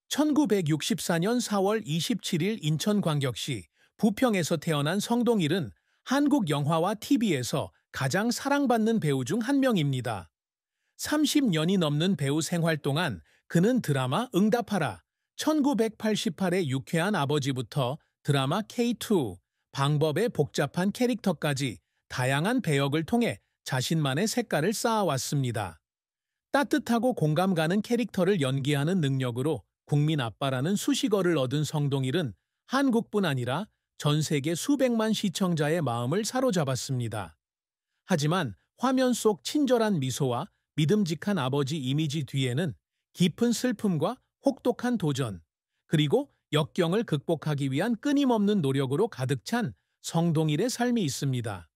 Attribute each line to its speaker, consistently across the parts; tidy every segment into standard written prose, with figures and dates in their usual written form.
Speaker 1: 1964년 4월 27일 인천광역시 부평에서 태어난 성동일은 한국 영화와 TV에서 가장 사랑받는 배우 중 한 명입니다. 30년이 넘는 배우 생활 동안 그는 드라마 응답하라, 1988의 유쾌한 아버지부터 드라마 K2, 방법의 복잡한 캐릭터까지 다양한 배역을 통해 자신만의 색깔을 쌓아왔습니다. 따뜻하고 공감 가는 캐릭터를 연기하는 능력으로 국민 아빠라는 수식어를 얻은 성동일은 한국뿐 아니라 전 세계 수백만 시청자의 마음을 사로잡았습니다. 하지만 화면 속 친절한 미소와 믿음직한 아버지 이미지 뒤에는 깊은 슬픔과 혹독한 도전, 그리고 역경을 극복하기 위한 끊임없는 노력으로 가득 찬 성동일의 삶이 있습니다.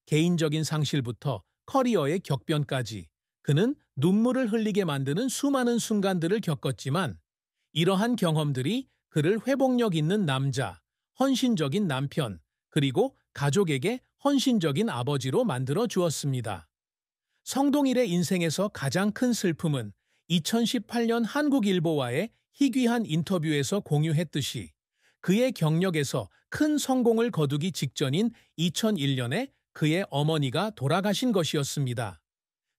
Speaker 1: 개인적인 상실부터 커리어의 격변까지 그는 눈물을 흘리게 만드는 수많은 순간들을 겪었지만 이러한 경험들이 그를 회복력 있는 남자, 헌신적인 남편, 그리고 가족에게 헌신적인 아버지로 만들어 주었습니다. 성동일의 인생에서 가장 큰 슬픔은 2018년 한국일보와의 희귀한 인터뷰에서 공유했듯이 그의 경력에서 큰 성공을 거두기 직전인 2001년에 그의 어머니가 돌아가신 것이었습니다.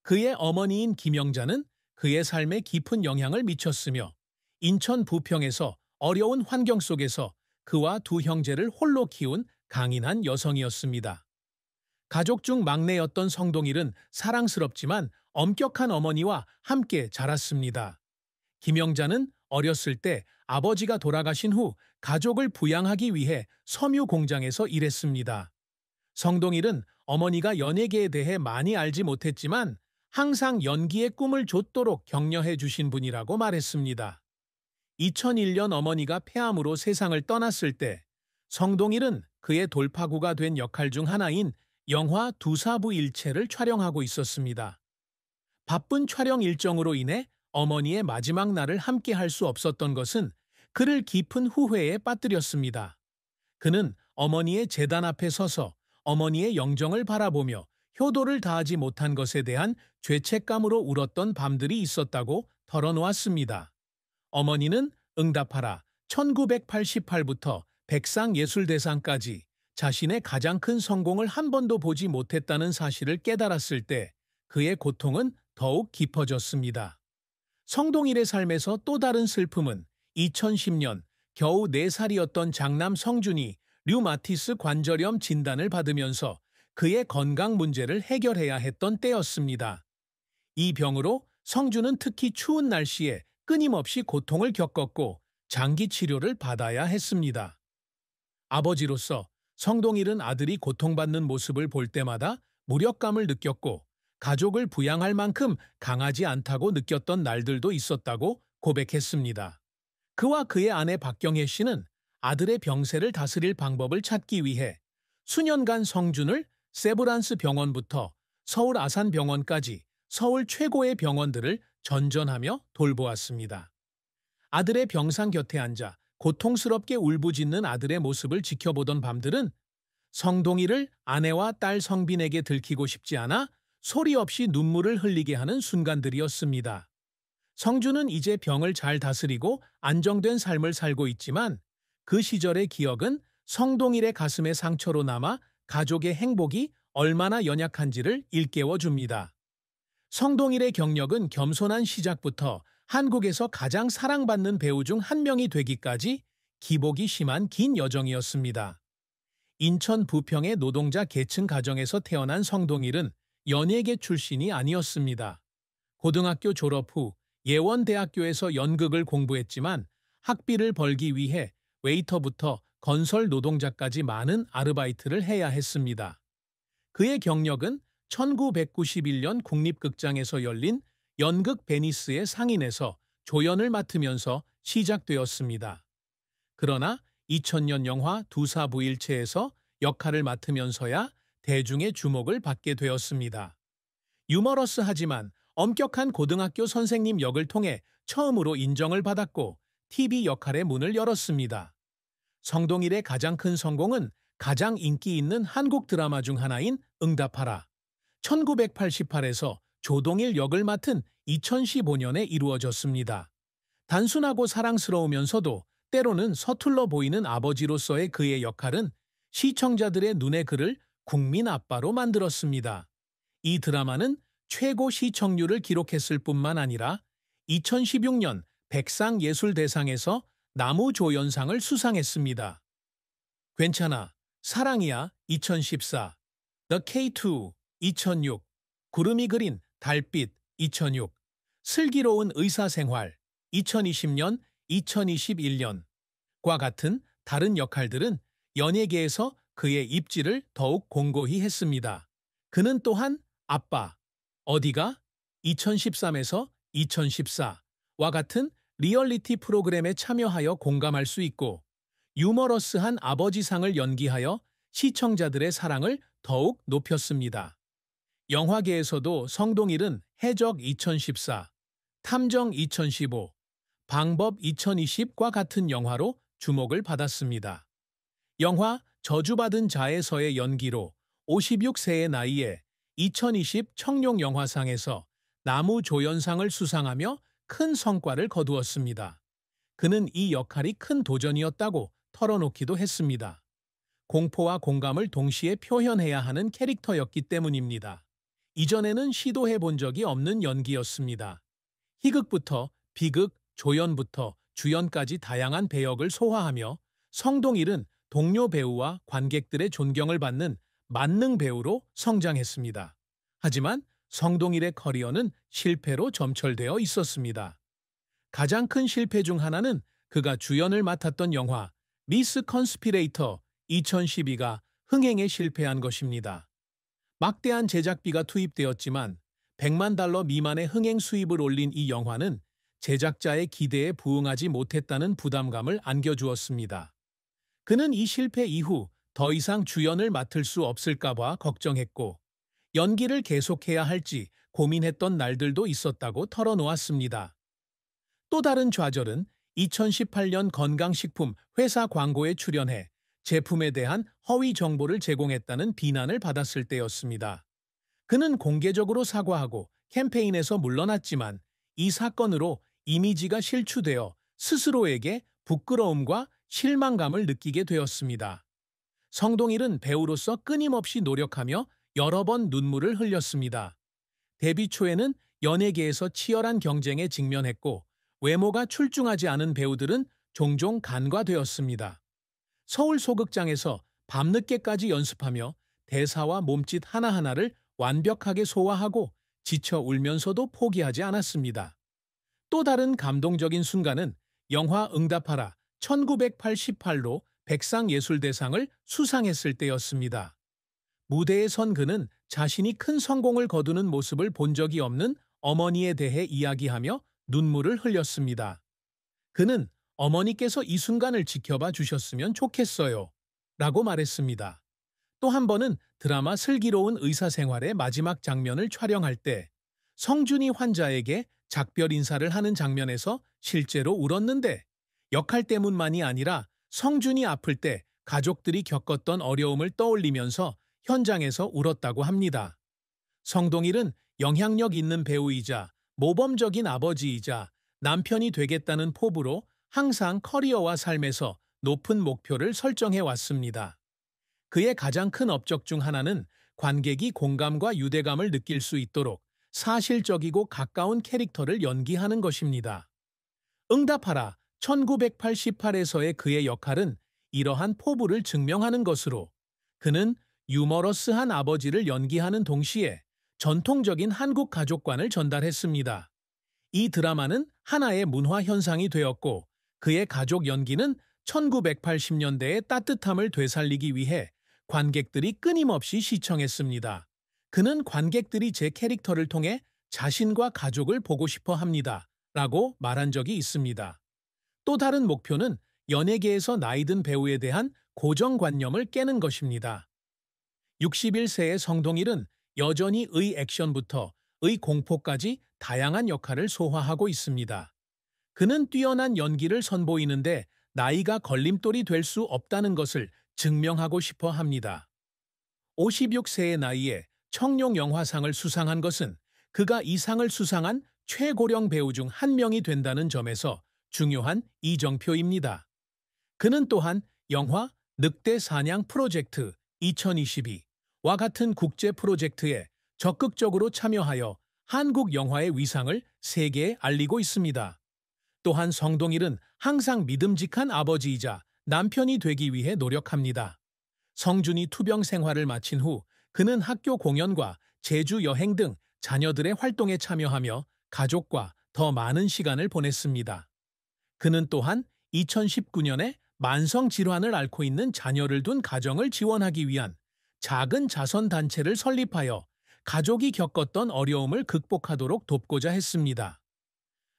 Speaker 1: 그의 어머니인 김영자는 그의 삶에 깊은 영향을 미쳤으며 인천 부평에서 어려운 환경 속에서 그와 두 형제를 홀로 키운 강인한 여성이었습니다. 가족 중 막내였던 성동일은 사랑스럽지만 엄격한 어머니와 함께 자랐습니다. 김영자는 어렸을 때 아버지가 돌아가신 후 가족을 부양하기 위해 섬유 공장에서 일했습니다. 성동일은 어머니가 연예계에 대해 많이 알지 못했지만 항상 연기의 꿈을 좇도록 격려해 주신 분이라고 말했습니다. 2001년 어머니가 폐암으로 세상을 떠났을 때 성동일은 그의 돌파구가 된 역할 중 하나인 영화 두사부일체를 촬영하고 있었습니다. 바쁜 촬영 일정으로 인해 어머니의 마지막 날을 함께 할 수 없었던 것은 그를 깊은 후회에 빠뜨렸습니다. 그는 어머니의 제단 앞에 서서 어머니의 영정을 바라보며 효도를 다하지 못한 것에 대한 죄책감으로 울었던 밤들이 있었다고 털어놓았습니다. 어머니는 응답하라 1988부터 백상예술대상까지 자신의 가장 큰 성공을 한 번도 보지 못했다는 사실을 깨달았을 때 그의 고통은 더욱 깊어졌습니다. 성동일의 삶에서 또 다른 슬픔은 2010년 겨우 4살이었던 장남 성준이 류마티스 관절염 진단을 받으면서 그의 건강 문제를 해결해야 했던 때였습니다. 이 병으로 성준은 특히 추운 날씨에 끊임없이 고통을 겪었고 장기 치료를 받아야 했습니다. 아버지로서 성동일은 아들이 고통받는 모습을 볼 때마다 무력감을 느꼈고 가족을 부양할 만큼 강하지 않다고 느꼈던 날들도 있었다고 고백했습니다. 그와 그의 아내 박경혜 씨는 아들의 병세를 다스릴 방법을 찾기 위해 수년간 성준을 세브란스 병원부터 서울 아산병원까지 서울 최고의 병원들을 전전하며 돌보았습니다. 아들의 병상 곁에 앉아 고통스럽게 울부짖는 아들의 모습을 지켜보던 밤들은 성동일을 아내와 딸 성빈에게 들키고 싶지 않아 소리 없이 눈물을 흘리게 하는 순간들이었습니다. 성준은 이제 병을 잘 다스리고 안정된 삶을 살고 있지만 그 시절의 기억은 성동일의 가슴에 상처로 남아 가족의 행복이 얼마나 연약한지를 일깨워줍니다. 성동일의 경력은 겸손한 시작부터 한국에서 가장 사랑받는 배우 중 한 명이 되기까지 기복이 심한 긴 여정이었습니다. 인천 부평의 노동자 계층 가정에서 태어난 성동일은 연예계 출신이 아니었습니다. 고등학교 졸업 후 예원대학교에서 연극을 공부했지만 학비를 벌기 위해 웨이터부터 건설 노동자까지 많은 아르바이트를 해야 했습니다. 그의 경력은 1991년 국립극장에서 열린 연극 베니스의 상인에서 조연을 맡으면서 시작되었습니다. 그러나 2000년 영화 두사부일체에서 역할을 맡으면서야 대중의 주목을 받게 되었습니다. 유머러스하지만 엄격한 고등학교 선생님 역을 통해 처음으로 인정을 받았고 TV 역할의 문을 열었습니다. 성동일의 가장 큰 성공은 가장 인기 있는 한국 드라마 중 하나인 응답하라 1988에서 조동일 역을 맡은 2015년에 이루어졌습니다. 단순하고 사랑스러우면서도 때로는 서툴러 보이는 아버지로서의 그의 역할은 시청자들의 눈에 그를 국민 아빠로 만들었습니다. 이 드라마는 최고 시청률을 기록했을 뿐만 아니라 2016년 백상예술대상에서 나무조연상을 수상했습니다. 괜찮아, 사랑이야 2014, The K2 2006, 구름이 그린 달빛 2006, 슬기로운 의사생활 2020년, 2021년과 같은 다른 역할들은 연예계에서 그의 입지를 더욱 공고히 했습니다. 그는 또한 아빠, 어디가? 2013에서 2014와 같은 리얼리티 프로그램에 참여하여 공감할 수 있고 유머러스한 아버지상을 연기하여 시청자들의 사랑을 더욱 높였습니다. 영화계에서도 성동일은 해적 2014, 탐정 2015, 방법 2020과 같은 영화로 주목을 받았습니다. 영화 저주받은 자에서의 연기로 56세의 나이에 2020 청룡영화상에서 나무조연상을 수상하며 큰 성과를 거두었습니다. 그는 이 역할이 큰 도전이었다고 털어놓기도 했습니다. 공포와 공감을 동시에 표현해야 하는 캐릭터였기 때문입니다. 이전에는 시도해 본 적이 없는 연기였습니다. 희극부터 비극, 조연부터 주연까지 다양한 배역을 소화하며 성동일은 동료 배우와 관객들의 존경을 받는 만능 배우로 성장했습니다. 하지만 성동일의 커리어는 실패로 점철되어 있었습니다. 가장 큰 실패 중 하나는 그가 주연을 맡았던 영화 미스 컨스피레이터 2012가 흥행에 실패한 것입니다. 막대한 제작비가 투입되었지만 100만 달러 미만의 흥행 수입을 올린 이 영화는 제작자의 기대에 부응하지 못했다는 부담감을 안겨주었습니다. 그는 이 실패 이후 더 이상 주연을 맡을 수 없을까 봐 걱정했고 연기를 계속해야 할지 고민했던 날들도 있었다고 털어놓았습니다. 또 다른 좌절은 2018년 건강식품 회사 광고에 출연해 제품에 대한 허위 정보를 제공했다는 비난을 받았을 때였습니다. 그는 공개적으로 사과하고 캠페인에서 물러났지만 이 사건으로 이미지가 실추되어 스스로에게 부끄러움과 실망감을 느끼게 되었습니다. 성동일은 배우로서 끊임없이 노력하며 여러 번 눈물을 흘렸습니다. 데뷔 초에는 연예계에서 치열한 경쟁에 직면했고 외모가 출중하지 않은 배우들은 종종 간과되었습니다. 서울 소극장에서 밤늦게까지 연습하며 대사와 몸짓 하나하나를 완벽하게 소화하고 지쳐 울면서도 포기하지 않았습니다. 또 다른 감동적인 순간은 영화 응답하라 1988로 백상예술대상을 수상했을 때였습니다. 무대에 선 그는 자신이 큰 성공을 거두는 모습을 본 적이 없는 어머니에 대해 이야기하며 눈물을 흘렸습니다. 그는 어머니께서 이 순간을 지켜봐 주셨으면 좋겠어요. 라고 말했습니다. 또 한 번은 드라마 슬기로운 의사생활의 마지막 장면을 촬영할 때 성준이 환자에게 작별 인사를 하는 장면에서 실제로 울었는데 역할 때문만이 아니라 성준이 아플 때 가족들이 겪었던 어려움을 떠올리면서 현장에서 울었다고 합니다. 성동일은 영향력 있는 배우이자 모범적인 아버지이자 남편이 되겠다는 포부로 항상 커리어와 삶에서 높은 목표를 설정해 왔습니다. 그의 가장 큰 업적 중 하나는 관객이 공감과 유대감을 느낄 수 있도록 사실적이고 가까운 캐릭터를 연기하는 것입니다. 응답하라 1988에서의 그의 역할은 이러한 포부를 증명하는 것으로 그는 유머러스한 아버지를 연기하는 동시에 전통적인 한국 가족관을 전달했습니다. 이 드라마는 하나의 문화 현상이 되었고 그의 가족 연기는 1980년대의 따뜻함을 되살리기 위해 관객들이 끊임없이 시청했습니다. 그는 관객들이 제 캐릭터를 통해 자신과 가족을 보고 싶어 합니다. 라고 말한 적이 있습니다. 또 다른 목표는 연예계에서 나이든 배우에 대한 고정관념을 깨는 것입니다. 61세의 성동일은 여전히 의 액션부터 의 공포까지 다양한 역할을 소화하고 있습니다. 그는 뛰어난 연기를 선보이는데 나이가 걸림돌이 될 수 없다는 것을 증명하고 싶어 합니다. 56세의 나이에 청룡영화상을 수상한 것은 그가 이 상을 수상한 최고령 배우 중 한 명이 된다는 점에서 중요한 이정표입니다. 그는 또한 영화 늑대 사냥 프로젝트 2022와 같은 국제 프로젝트에 적극적으로 참여하여 한국 영화의 위상을 세계에 알리고 있습니다. 또한 성동일은 항상 믿음직한 아버지이자 남편이 되기 위해 노력합니다. 성준이 투병 생활을 마친 후 그는 학교 공연과 제주 여행 등 자녀들의 활동에 참여하며 가족과 더 많은 시간을 보냈습니다. 그는 또한 2019년에 만성 질환을 앓고 있는 자녀를 둔 가정을 지원하기 위한 작은 자선단체를 설립하여 가족이 겪었던 어려움을 극복하도록 돕고자 했습니다.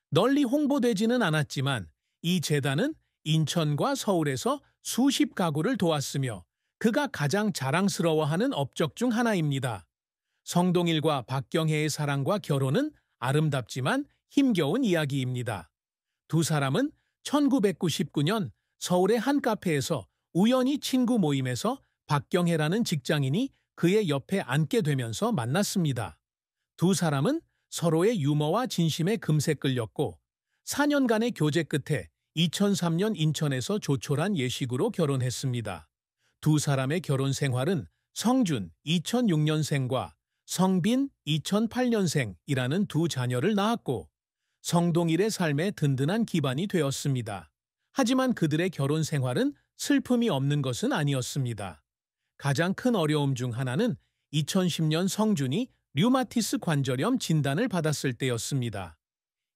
Speaker 1: 널리 홍보되지는 않았지만 이 재단은 인천과 서울에서 수십 가구를 도왔으며 그가 가장 자랑스러워하는 업적 중 하나입니다. 성동일과 박경혜의 사랑과 결혼은 아름답지만 힘겨운 이야기입니다. 두 사람은 1999년 서울의 한 카페에서 우연히 친구 모임에서 박경혜라는 직장인이 그의 옆에 앉게 되면서 만났습니다. 두 사람은 서로의 유머와 진심에 금세 끌렸고 4년간의 교제 끝에 2003년 인천에서 조촐한 예식으로 결혼했습니다. 두 사람의 결혼 생활은 성준 2006년생과 성빈 2008년생이라는 두 자녀를 낳았고 성동일의 삶에 든든한 기반이 되었습니다. 하지만 그들의 결혼 생활은 슬픔이 없는 것은 아니었습니다. 가장 큰 어려움 중 하나는 2010년 성준이 류마티스 관절염 진단을 받았을 때였습니다.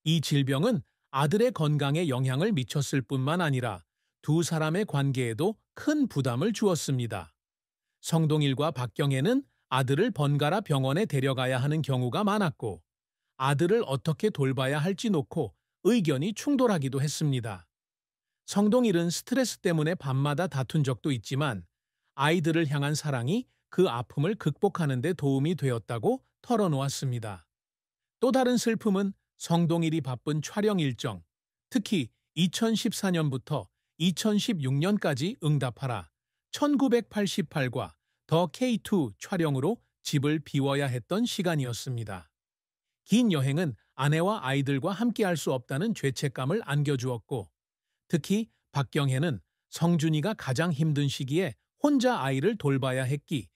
Speaker 1: 이 질병은 아들의 건강에 영향을 미쳤을 뿐만 아니라 두 사람의 관계에도 큰 부담을 주었습니다. 성동일과 박경혜는 아들을 번갈아 병원에 데려가야 하는 경우가 많았고 아들을 어떻게 돌봐야 할지 놓고 의견이 충돌하기도 했습니다. 성동일은 스트레스 때문에 밤마다 다툰 적도 있지만 아이들을 향한 사랑이 그 아픔을 극복하는 데 도움이 되었다고 털어놓았습니다. 또 다른 슬픔은 성동일이 바쁜 촬영 일정, 특히 2014년부터 2016년까지 응답하라 1988과 더 K2 촬영으로 집을 비워야 했던 시간이었습니다. 긴 여행은 아내와 아이들과 함께할 수 없다는 죄책감을 안겨주었고 특히 박경혜는 성준이가 가장 힘든 시기에 혼자 아이를 돌봐야 했기,